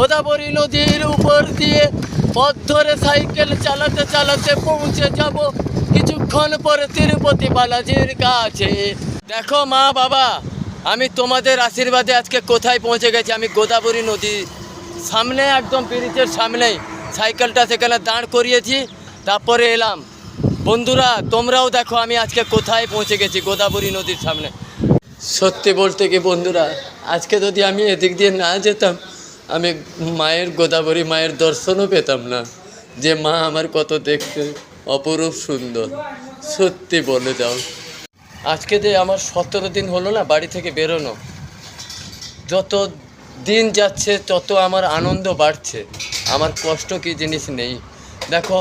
গোদাবরী নদীর উপর দিয়ে পথ ধরে সাইকেল চালাতে চালাতে পৌঁছে যাব কিছুক্ষণ পরে তিরুপতি বালাজির কাছে। দেখো মা বাবা, আমি তোমাদের আশীর্বাদে আজকে কোথায় পৌঁছে গেছি। আমি গোদাবরী নদীর সামনে, একদম ব্রিজের সামনেই সাইকেলটা সেখানে দাঁড় করিয়েছি, তারপরে এলাম। বন্ধুরা তোমরাও দেখো আমি আজকে কোথায় পৌঁছে গেছি, গোদাবরী নদীর সামনে। সত্যি বলতে কি বন্ধুরা, আজকে যদি আমি এদিক দিয়ে না যেতাম, আমি মায়ের, গোদাবরী মায়ের দর্শনও পেতাম না। যে মা আমার কত দেখতে অপরূপ সুন্দর, সত্যি বলে যাও। আজকে যে আমার 17 দিন হলো না বাড়ি থেকে বেরোনো, যত দিন যাচ্ছে তত আমার আনন্দ বাড়ছে, আমার কষ্ট কি জিনিস নেই। দেখো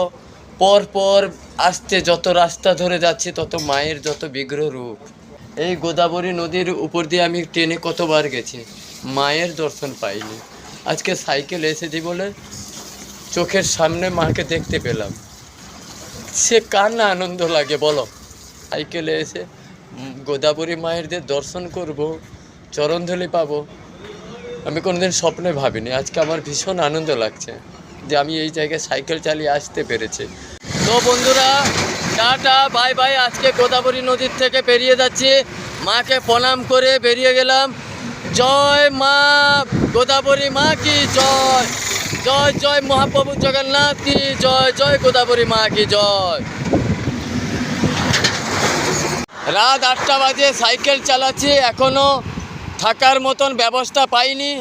পর পর আসতে যত রাস্তা ধরে যাচ্ছি তত মায়ের যত বিগ্রহ রূপ। এই গোদাবরী নদীর উপর দিয়ে আমি ট্রেনে কতবার গেছি, মায়ের দর্শন পাইনি। আজকে সাইকেল এসেছি বলে চোখের সামনে মাকে দেখতে পেলাম, সে কার না আনন্দ লাগে বলো। সাইকেলে এসে গোদাবরী মায়ের যে দর্শন করব, চরণধুলি পাবো, আমি কোনোদিন স্বপ্নে ভাবিনি। আজকে আমার ভীষণ আনন্দ লাগছে যে আমি এই জায়গায় সাইকেল চালিয়ে আসতে পেরেছি। তো বন্ধুরা টাটা বাই বাই। আজকে গোদাবরী নদীর থেকে বেরিয়ে যাচ্ছি, মাকে প্রণাম করে বেরিয়ে গেলাম। জয় মা গোদাবরী মা কি জয়, জয় জয় মহাপ্রভু জগন্নাথ কি জয়, জয় গোদাবরী মা কি জয়। রাত 8টা বাজে সাইকেল চালাচ্ছি, এখনও থাকার মতন ব্যবস্থা পাইনি।